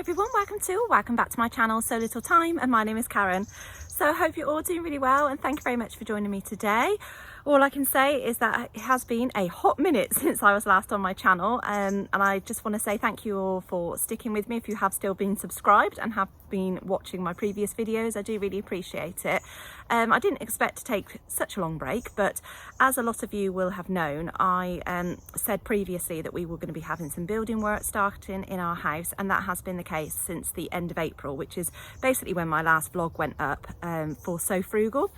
everyone, welcome back to my channel So Little Time, and my name is Karen. So I hope you're all doing really well, and thank you very much for joining me today. All I can say is that it has been a hot minute since I was last on my channel, and I just want to say thank you all for sticking with me. If you have still been subscribed and have been watching my previous videos, I do really appreciate it. I didn't expect to take such a long break, but as a lot of you will have known, I said previously that we were going to be having some building work starting in our house, and that has been the case since the end of April, which is basically when my last vlog went up for So Frugal.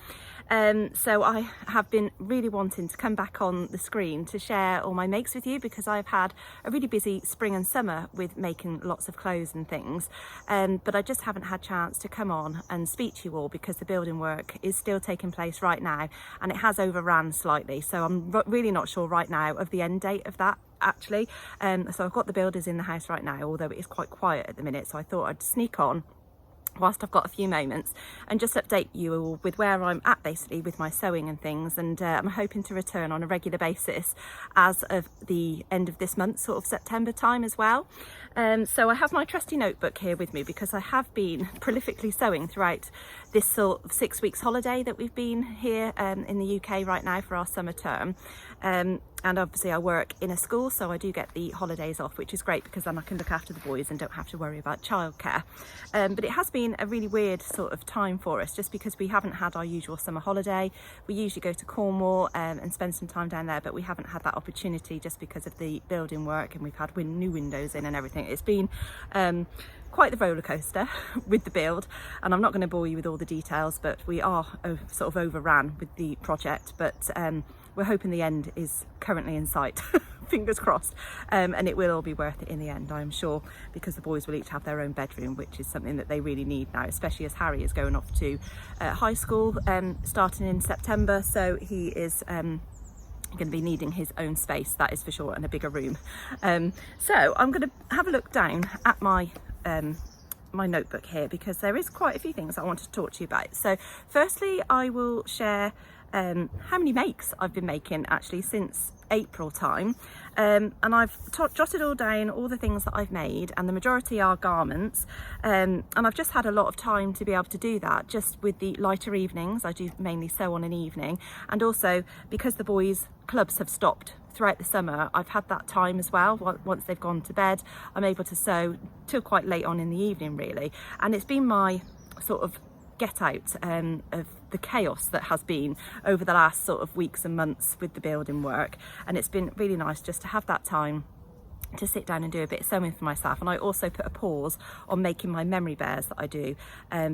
So I have been really wanting to come back on the screen to share all my makes with you, because I've had a really busy spring and summer with making lots of clothes and things, but I just haven't had chance to come on and speak to you all because the building work is still taking place right now, and it has overran slightly, so I'm really not sure right now of the end date of that actually. So I've got the builders in the house right now, although it is quite quiet at the minute, so I thought I'd sneak on whilst I've got a few moments and just update you all with where I'm at basically with my sewing and things, and I'm hoping to return on a regular basis as of the end of this month, sort of September time as well. So I have my trusty notebook here with me because I have been prolifically sewing throughout this sort of 6 weeks holiday that we've been here in the UK right now for our summer term. And obviously I work in a school, so I do get the holidays off, which is great because then I can look after the boys and don't have to worry about childcare. But it has been a really weird sort of time for us, just because we haven't had our usual summer holiday. We usually go to Cornwall and spend some time down there, but we haven't had that opportunity just because of the building work, and we've had new windows in and everything. It's been quite the roller coaster with the build, and I'm not going to bore you with all the details, but we are sort of overran with the project, but we're hoping the end is currently in sight. Fingers crossed, and it will all be worth it in the end, I'm sure, because the boys will each have their own bedroom, which is something that they really need now, especially as Harry is going off to high school starting in September, so he is going to be needing his own space, that is for sure, and a bigger room. So I'm going to have a look down at my my notebook here, because there is quite a few things I wanted to talk to you about. So firstly, I will share how many makes I've been making actually since April time, and I've jotted all down all the things that I've made, and the majority are garments, and I've just had a lot of time to be able to do that, just with the lighter evenings. I do mainly sew on an evening, and also because the boys' clubs have stopped throughout the summer, I've had that time as well. Once they've gone to bed, I'm able to sew till quite late on in the evening really, and it's been my sort of get out of the chaos that has been over the last sort of weeks and months with the building work, and it's been really nice just to have that time to sit down and do a bit of sewing for myself. And I also put a pause on making my memory bears that I do,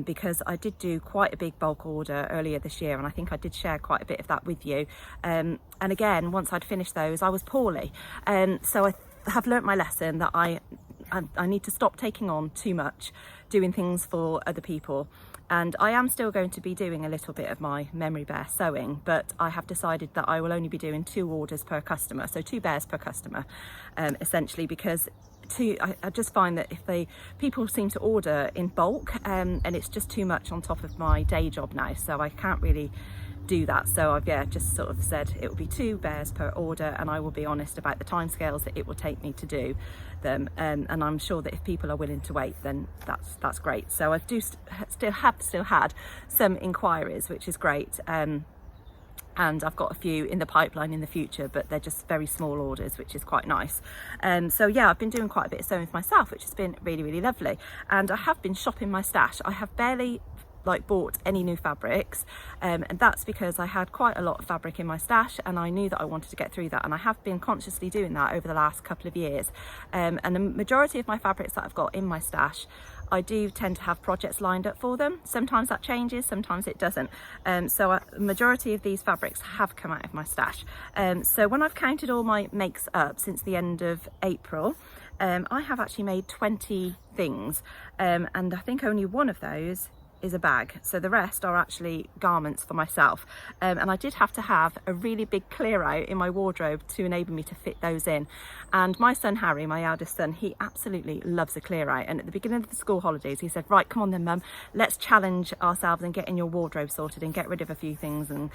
because I did do quite a big bulk order earlier this year, and I think I did share quite a bit of that with you, and again, once I'd finished those, I was poorly, so I have learnt my lesson that I need to stop taking on too much, doing things for other people. And I am still going to be doing a little bit of my memory bear sewing, but I have decided that I will only be doing 2 orders per customer, so 2 bears per customer, essentially, because I just find that if people seem to order in bulk, and it's just too much on top of my day job now, so I can't really do that. So I've just sort of said it will be 2 bears per order, and I will be honest about the timescales that it will take me to do them, and I'm sure that if people are willing to wait, then that's great. So I do still had some inquiries, which is great, and I've got a few in the pipeline in the future, but they're just very small orders, which is quite nice. So yeah, I've been doing quite a bit of sewing for myself, which has been really, really lovely, and I have been shopping my stash. I have barely bought any new fabrics, and that's because I had quite a lot of fabric in my stash, and I knew that I wanted to get through that, and I have been consciously doing that over the last couple of years, and the majority of my fabrics that I've got in my stash, I do tend to have projects lined up for them. Sometimes that changes, sometimes it doesn't, so the majority of these fabrics have come out of my stash. So when I've counted all my makes up since the end of April, I have actually made 20 things, and I think only one of those is a bag, so the rest are actually garments for myself, and I did have to have a really big clear out in my wardrobe to enable me to fit those in. And my son Harry, my eldest son, he absolutely loves a clear out, and at the beginning of the school holidays he said, right, come on then mum, let's challenge ourselves and get in your wardrobe sorted and get rid of a few things, and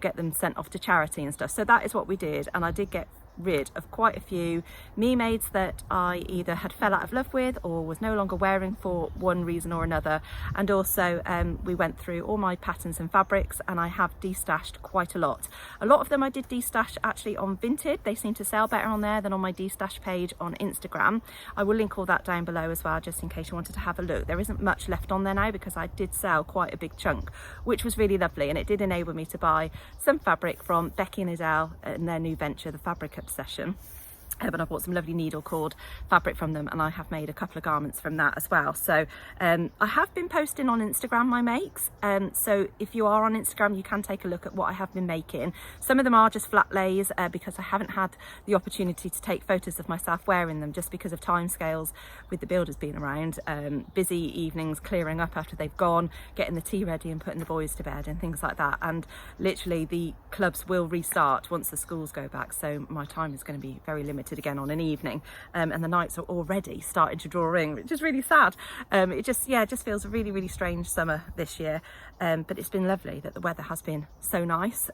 get them sent off to charity and stuff. So that is what we did, and I did get rid of quite a few me-mades that I either had fell out of love with or was no longer wearing for one reason or another. And also we went through all my patterns and fabrics, and I have destashed quite a lot. A lot of them I did destash actually on Vinted. They seem to sell better on there than on my destash page on Instagram. I will link all that down below as well, just in case you wanted to have a look. There isn't much left on there now because I did sell quite a big chunk, which was really lovely, and it did enable me to buy some fabric from Becky and Adele and their new venture, the Fabric Obsession. But I bought some lovely needle cord fabric from them, and I have made a couple of garments from that as well. So I have been posting on Instagram my makes, so if you are on Instagram you can take a look at what I have been making. Some of them are just flat lays because I haven't had the opportunity to take photos of myself wearing them, just because of time scales with the builders being around, busy evenings clearing up after they've gone, getting the tea ready and putting the boys to bed and things like that. And literally the clubs will restart once the schools go back, so my time is going to be very limited again on an evening, and the nights are already starting to draw in, which is really sad. It just feels a really strange summer this year, but it's been lovely that the weather has been so nice.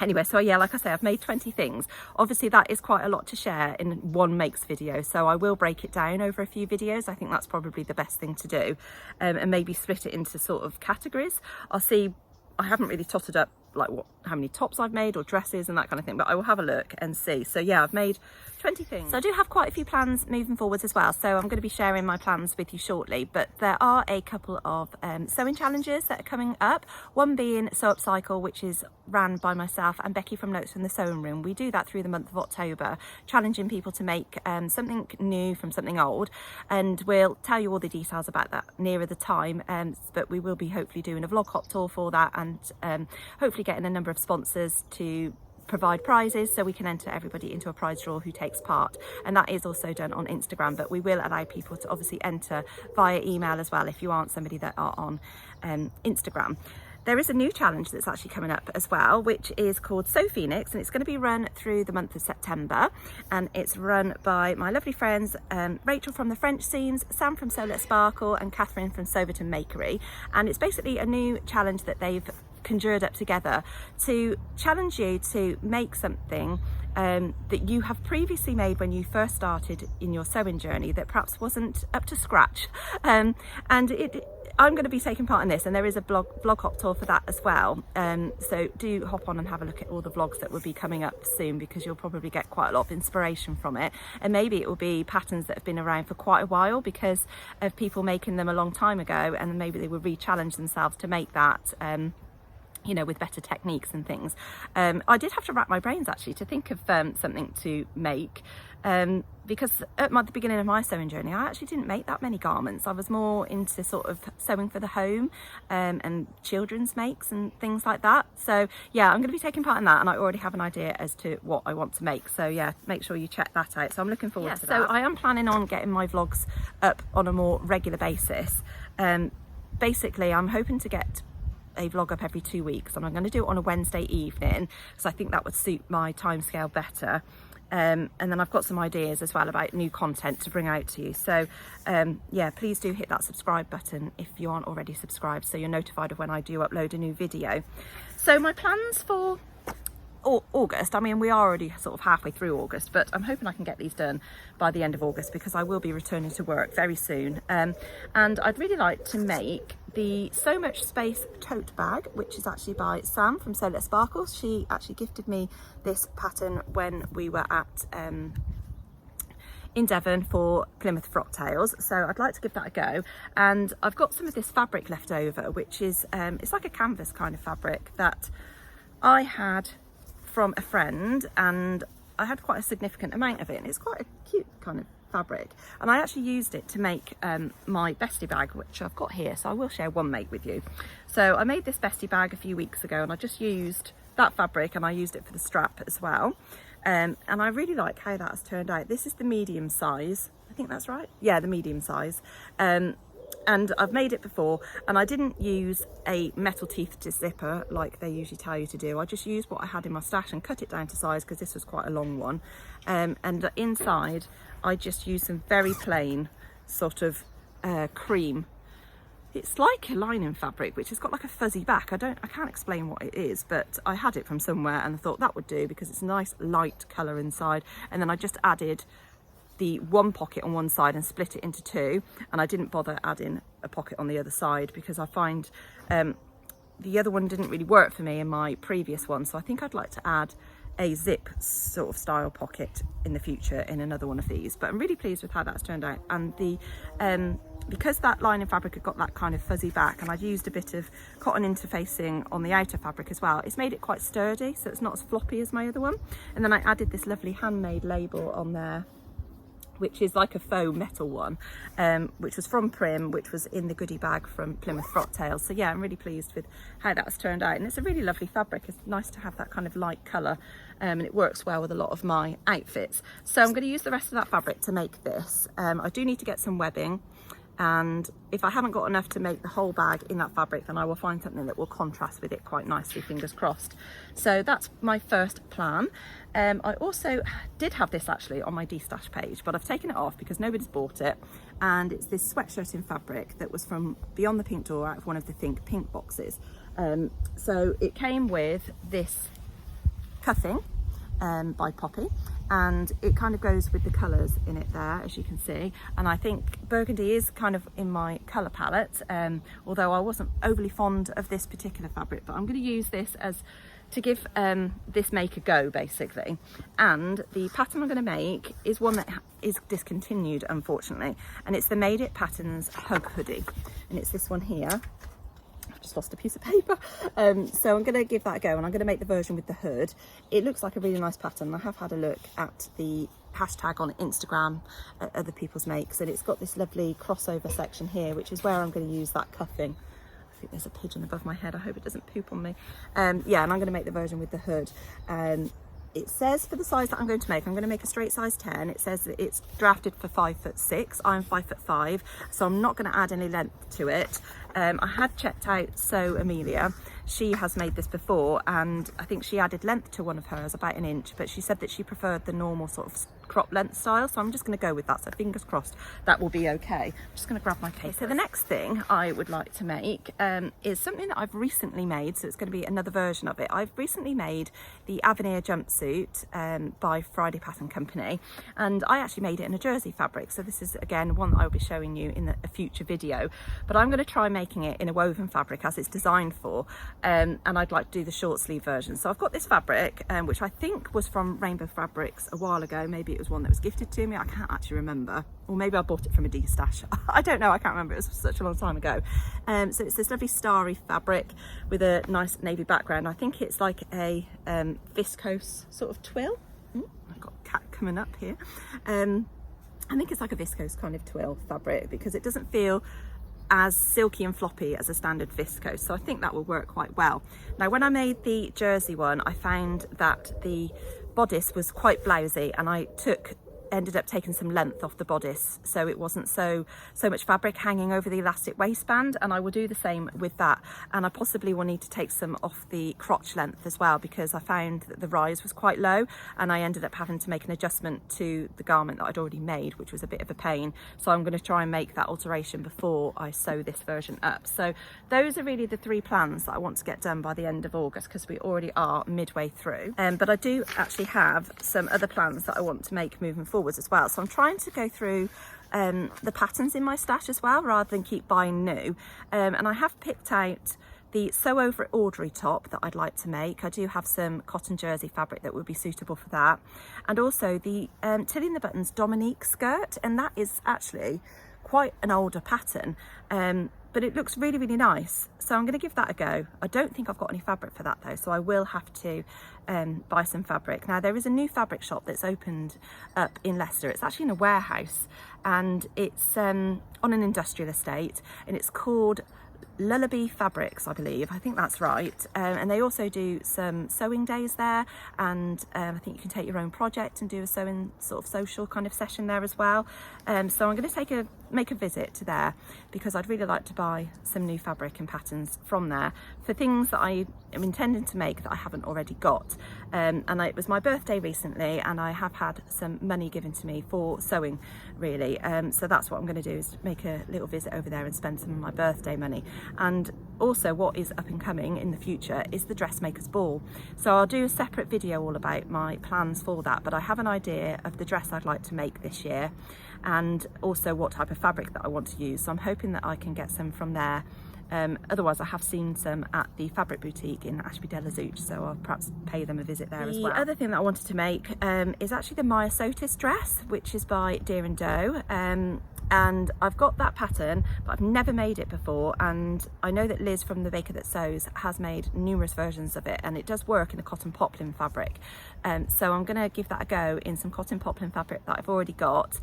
Anyway, so yeah, like I say, I've made 20 things. Obviously that is quite a lot to share in one makes video, so I will break it down over a few videos. I think that's probably the best thing to do, and maybe split it into sort of categories. I'll see. I haven't really totted up like how many tops I've made or dresses and that kind of thing, but I will have a look and see. So yeah, I've made 20 things. So I do have quite a few plans moving forwards as well, so I'm going to be sharing my plans with you shortly. But there are a couple of sewing challenges that are coming up, one being Sewcial, which is ran by myself and Becky from Notes from the Sewing Room. We do that through the month of October, challenging people to make something new from something old, and we'll tell you all the details about that nearer the time, but we will be hopefully doing a vlog hop tour for that, and hopefully getting a number of sponsors to provide prizes so we can enter everybody into a prize draw who takes part, and that is also done on Instagram. But we will allow people to obviously enter via email as well if you aren't somebody that are on Instagram. There is a new challenge that's actually coming up as well, which is called Sew Phoenix, and it's going to be run through the month of September, and it's run by my lovely friends Rachel from the French Seams, Sam from Sew Let Sparkle, and Catherine from Soverton Makery. And it's basically a new challenge that they've conjured up together to challenge you to make something that you have previously made when you first started in your sewing journey that perhaps wasn't up to scratch, and I'm going to be taking part in this, and there is a vlog hop tour for that as well, so do hop on and have a look at all the vlogs that will be coming up soon, because you'll probably get quite a lot of inspiration from it. And maybe it will be patterns that have been around for quite a while because of people making them a long time ago, and maybe they will re-challenge themselves to make that, you know, with better techniques and things. I did have to rack my brains actually to think of something to make, because at the beginning of my sewing journey I actually didn't make that many garments. I was more into sort of sewing for the home, and children's makes and things like that. So yeah, I'm going to be taking part in that, and I already have an idea as to what I want to make, so yeah, make sure you check that out. So I'm looking forward to that. So I am planning on getting my vlogs up on a more regular basis. Basically I'm hoping to get a vlog up every 2 weeks, and I'm going to do it on a Wednesday evening because I think that would suit my time scale better, and then I've got some ideas as well about new content to bring out to you. So yeah, please do hit that subscribe button if you aren't already subscribed, so you're notified of when I do upload a new video. So my plans for August, I mean we are already sort of halfway through August, but I'm hoping I can get these done by the end of August because I will be returning to work very soon, and I'd really like to make the So Much Space tote bag, which is actually by Sam from Sew Let Sparkle. She actually gifted me this pattern when we were at in Devon for Plymouth Frock Tales, so I'd like to give that a go. And I've got some of this fabric left over, which is it's like a canvas kind of fabric that I had from a friend, and I had quite a significant amount of it, and it's quite a cute kind of fabric, and I actually used it to make my bestie bag, which I've got here, so I will share one make with you. So I made this bestie bag a few weeks ago, and I just used that fabric, and I used it for the strap as well, and I really like how that has turned out. This is the medium size, I think that's right, yeah, the medium size, and I've made it before, and I didn't use a metal teeth zipper like they usually tell you to do. I just used what I had in my stash and cut it down to size because this was quite a long one, and inside I just used some very plain sort of cream it's like a lining fabric, which has got like a fuzzy back. I can't explain what it is, but I had it from somewhere and I thought that would do because it's a nice light colour inside. And then I just added the one pocket on one side and split it into two. And I didn't bother adding a pocket on the other side because I find the other one didn't really work for me in my previous one. So I think I'd like to add a zip sort of style pocket in the future in another one of these. But I'm really pleased with how that's turned out. And the because that lining fabric had got that kind of fuzzy back, and I'd used a bit of cotton interfacing on the outer fabric as well, it's made it quite sturdy, so it's not as floppy as my other one. And then I added this lovely handmade label on there, which is like a faux metal one, which was from Prim, which was in the goodie bag from Plymouth Frocktails. So yeah, I'm really pleased with how that's turned out. And it's a really lovely fabric. It's nice to have that kind of light colour, and it works well with a lot of my outfits. So I'm going to use the rest of that fabric to make this. I do need to get some webbing. And if I haven't got enough to make the whole bag in that fabric, then I will find something that will contrast with it quite nicely, fingers crossed. So that's my first plan. I also did have this actually on my destash page, but I've taken it off because nobody's bought it. And it's this sweatshirt in fabric that was from Beyond the Pink Door, out of one of the Think Pink boxes. So it came with this cuffing by Poppy, and it kind of goes with the colours in it there, as you can see. And I think burgundy is kind of in my colour palette, although I wasn't overly fond of this particular fabric, but I'm going to use this as to give this make a go basically. And the pattern I'm going to make is one that is discontinued, unfortunately, and it's the Made It Patterns Hug Hoodie, and it's this one here. Just lost a piece of paper, so I'm going to give that a go, and I'm going to make the version with the hood. It looks like a really nice pattern. I have had a look at the hashtag on Instagram at other people's makes, and it's got this lovely crossover section here, which is where I'm going to use that cuffing. I think there's a pigeon above my head. I hope it doesn't poop on me. Yeah, and I'm going to make the version with the hood. It says for the size that I'm going to make, I'm going to make a straight size 10. It says that it's drafted for 5'6". I'm 5'5", so I'm not going to add any length to it. I had checked out Sew Amelia. She has made this before, and I think she added length to one of hers, about an inch, but she said that she preferred the normal sort of crop length style, so I'm just going to go with that. So fingers crossed that will be okay. I'm just going to grab my case. So the next thing I would like to make is something that I've recently made, so it's going to be another version of it. I've recently made the Avenir jumpsuit by Friday Pattern Company, and I actually made it in a jersey fabric, so this is again one that I'll be showing you in a future video. But I'm going to try making it in a woven fabric as it's designed for, and I'd like to do the short sleeve version. So I've got this fabric, which I think was from Rainbow Fabrics a while ago. Maybe it was one that was gifted to me, I can't actually remember, or maybe I bought it from a destash. I don't know, I can't remember, it was such a long time ago. So it's this lovely starry fabric with a nice navy background. I think it's like a viscose sort of twill. I've got a cat coming up here. I think it's like a viscose kind of twill fabric because it doesn't feel as silky and floppy as a standard viscose, so I think that will work quite well. Now when I made the jersey one, I found that the bodice was quite blousy, and I ended up taking some length off the bodice, so it wasn't so much fabric hanging over the elastic waistband, and I will do the same with that. And I possibly will need to take some off the crotch length as well, because I found that the rise was quite low, and I ended up having to make an adjustment to the garment that I'd already made, which was a bit of a pain. So I'm going to try and make that alteration before I sew this version up. So those are really the three plans that I want to get done by the end of August, because we already are midway through. But I do actually have some other plans that I want to make moving forward as well. So I'm trying to go through the patterns in my stash as well, rather than keep buying new. And I have picked out the Sew Over It Audrey top that I'd like to make. I do have some cotton jersey fabric that would be suitable for that. And also the Tilly and the Buttons Dominique skirt, and that is actually quite an older pattern. But it looks really, really nice. So I'm going to give that a go. I don't think I've got any fabric for that though, so I will have to buy some fabric. Now there is a new fabric shop that's opened up in Leicester. It's actually in a warehouse, and it's on an industrial estate, and it's called Lullabee Fabrics, I believe. I think that's right. And they also do some sewing days there, and I think you can take your own project and do a sewing sort of social kind of session there as well. So I'm going to take a make a visit to there, because I'd really like to buy some new fabric and patterns from there for things that I am intending to make that I haven't already got. It was my birthday recently, and I have had some money given to me for sewing, really. So that's what I'm going to do, is make a little visit over there and spend some of my birthday money. And also, what is up and coming in the future is the Dressmakers Ball. So I'll do a separate video all about my plans for that, but I have an idea of the dress I'd like to make this year, and also what type of fabric that I want to use. So I'm hoping that I can get some from there. Otherwise, I have seen some at the fabric boutique in Ashby de la Zouch, so I'll perhaps pay them a visit there as well. The other thing that I wanted to make is actually the Maya Sotis dress, which is by Deer and Doe. And I've got that pattern, but I've never made it before, and I know that Liz from The Baker That Sews has made numerous versions of it, and it does work in a cotton poplin fabric. So I'm going to give that a go in some cotton poplin fabric that I've already got.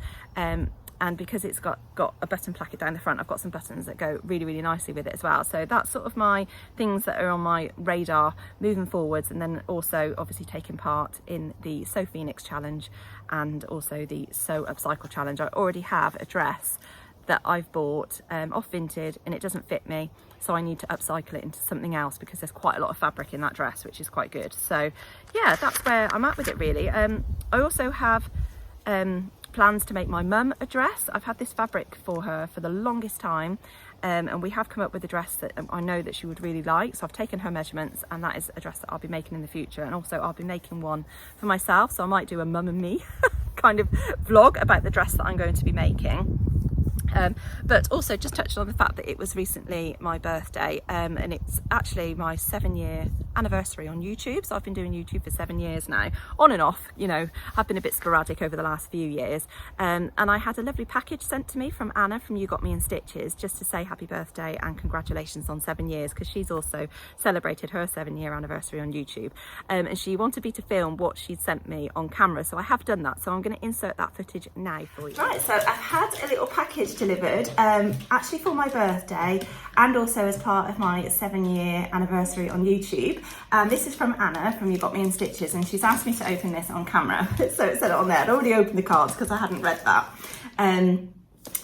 And because it's got a button placket down the front, I've got some buttons that go really, really nicely with it as well. So that's sort of my things that are on my radar moving forwards. And then also obviously taking part in the Sew Phoenix challenge and also the Sew Upcycle challenge. I already have a dress that I've bought off Vinted, and it doesn't fit me, so I need to upcycle it into something else, because there's quite a lot of fabric in that dress, which is quite good. So yeah, that's where I'm at with it, really. I also have plans to make my mum a dress. I've had this fabric for her for the longest time, and we have come up with a dress that I know that she would really like, so I've taken her measurements, and that is a dress that I'll be making in the future. And also I'll be making one for myself, so I might do a mum and me kind of vlog about the dress that I'm going to be making. But also just touching on the fact that it was recently my birthday, and it's actually my 7-year anniversary on YouTube. So I've been doing YouTube for 7 years now, on and off, you know. I've been a bit sporadic over the last few years, and I had a lovely package sent to me from Anna from You Got Me in Stitches, just to say happy birthday and congratulations on 7 years, because she's also celebrated her 7-year anniversary on YouTube, and she wanted me to film what she'd sent me on camera, so I have done that. So I'm going to insert that footage now for you. Right, so I've had a little package delivered, actually for my birthday, and also as part of my 7-year anniversary on YouTube. This is from Anna from You Got Me in Stitches, and she's asked me to open this on camera. So it said it on there. I'd already opened the cards because I hadn't read that.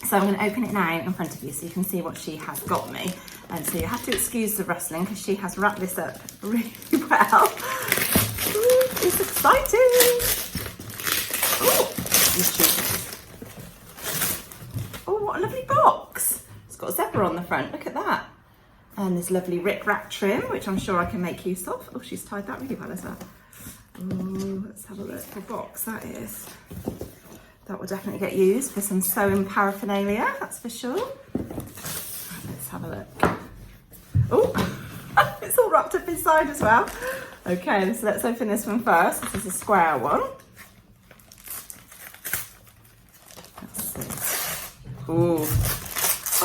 So I'm going to open it now in front of you so you can see what she has got me. And so you have to excuse the rustling because she has wrapped this up really well. Ooh, it's exciting. Ooh, oh, what a lovely box. It's got a zebra on the front, look at that. And this lovely rick-rack trim, which I'm sure I can make use of. Oh, she's tied that really well as well. Ooh, let's have a look what box that is. That will definitely get used for some sewing paraphernalia, that's for sure. Right, let's have a look. Oh, it's all wrapped up inside as well. Okay, so let's open this one first. This is a square one. Let's see. Ooh.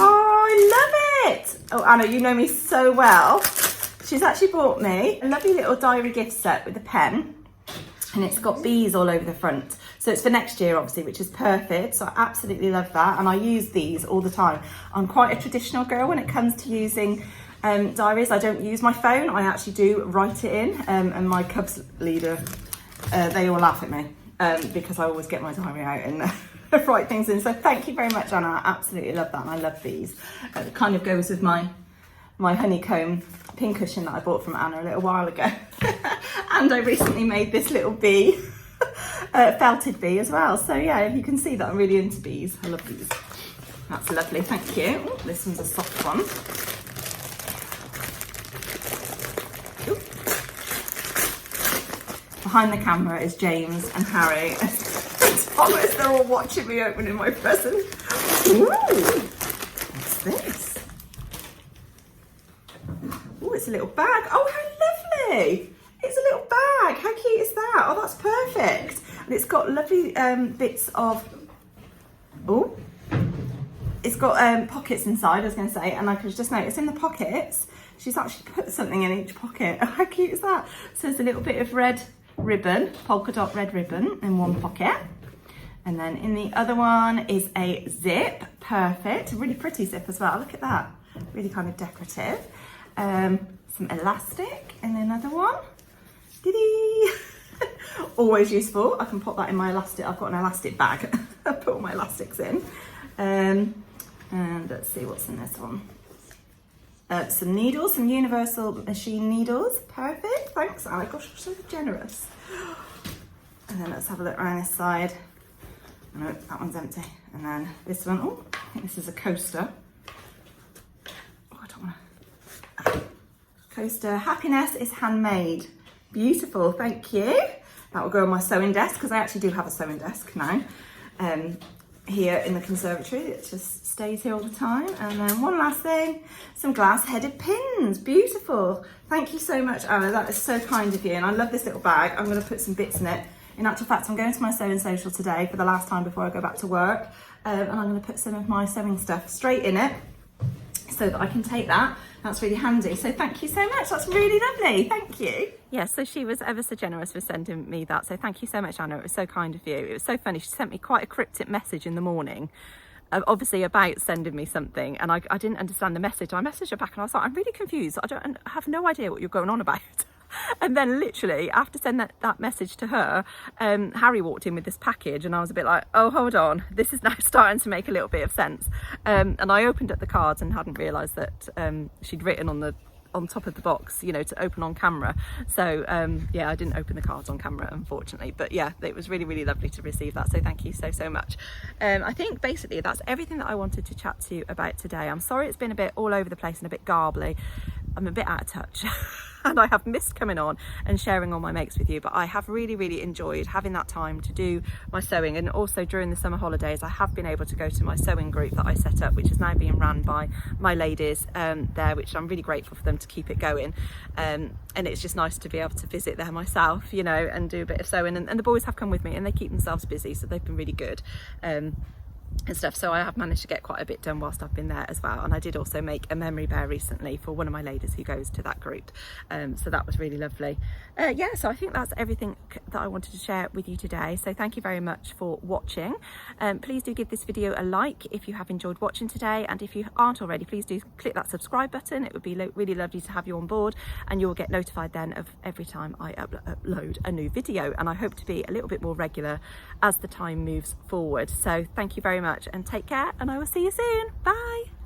Oh, I love it. Oh, Anna, you know me so well. She's actually bought me a lovely little diary gift set with a pen, and it's got bees all over the front. So it's for next year, obviously, which is perfect. So I absolutely love that. And I use these all the time. I'm quite a traditional girl when it comes to using diaries. I don't use my phone. I actually do write it in. And my Cubs leader, they all laugh at me because I always get my diary out and write things in. So thank you very much, Anna. I absolutely love that. And I love these. It kind of goes with my honeycomb pincushion that I bought from Anna a little while ago. And I recently made this little bee. Felted bee as well. So yeah, you can see that I'm really into bees. I love these. That's lovely, thank you. Ooh, this one's a soft one. Ooh. Behind the camera is James and Harry. Thomas, they're all watching me opening my present. Ooh, what's this? Oh, it's a little bag. Oh, how lovely. It's a little bag. How cute is that? Oh, that's perfect. And it's got lovely bits of, oh, it's got pockets inside, I was going to say, and I could just notice in the pockets, she's actually put something in each pocket. Oh, how cute is that? So there's a little bit of red ribbon, polka dot red ribbon in one pocket. And then in the other one is a zip. Perfect. A really pretty zip as well. Look at that. Really kind of decorative. Some elastic in another one. Diddy! Always useful. I can pop that in my elastic. I've got an elastic bag. I put all my elastics in. And let's see what's in this one. Some needles, some universal machine needles. Perfect, thanks Anna. Gosh, you're so generous. And then let's have a look around this side. Oh, no, that one's empty. And then this one, oh, I think this is a coaster. Oh, I don't want to. Coaster, happiness is handmade. Beautiful, thank you. That will go on my sewing desk, because I actually do have a sewing desk now. Here in the conservatory, it just stays here all the time. And then one last thing, some glass-headed pins. Beautiful. Thank you so much, Anna. That is so kind of you. And I love this little bag. I'm going to put some bits in it. In actual fact, I'm going to my sewing social today for the last time before I go back to work. And I'm going to put some of my sewing stuff straight in it so that I can take that. That's really handy. So thank you so much. That's really lovely. Thank you. Yeah, so she was ever so generous for sending me that. So thank you so much, Anna. It was so kind of you. It was so funny. She sent me quite a cryptic message in the morning, obviously about sending me something. And I didn't understand the message. I messaged her back and I was like, I'm really confused. I have no idea what you're going on about. And then literally after sending that message to her, Harry walked in with this package and I was a bit like, oh, hold on, this is now starting to make a little bit of sense. And I opened up the cards and hadn't realised that she'd written on top of the box, you know, to open on camera. So yeah, I didn't open the cards on camera, unfortunately, but yeah, it was really, really lovely to receive that. So thank you so, so much. I think basically that's everything that I wanted to chat to you about today. I'm sorry it's been a bit all over the place and a bit garbly. I'm a bit out of touch. And I have missed coming on and sharing all my makes with you, but I have really, really enjoyed having that time to do my sewing. And also during the summer holidays, I have been able to go to my sewing group that I set up, which is now being run by my ladies there, which I'm really grateful for them to keep it going. And it's just nice to be able to visit there myself, you know, and do a bit of sewing. And the boys have come with me and they keep themselves busy, so they've been really good. And stuff, so I have managed to get quite a bit done whilst I've been there as well. And I did also make a memory bear recently for one of my ladies who goes to that group, so that was really lovely. Yeah, so I think that's everything that I wanted to share with you today. So thank you very much for watching. Please do give this video a like if you have enjoyed watching today, and if you aren't already, please do click that subscribe button. It would be really lovely to have you on board, and you'll get notified then of every time I upload a new video. And I hope to be a little bit more regular as the time moves forward. So thank you very much and take care, and I will see you soon. Bye.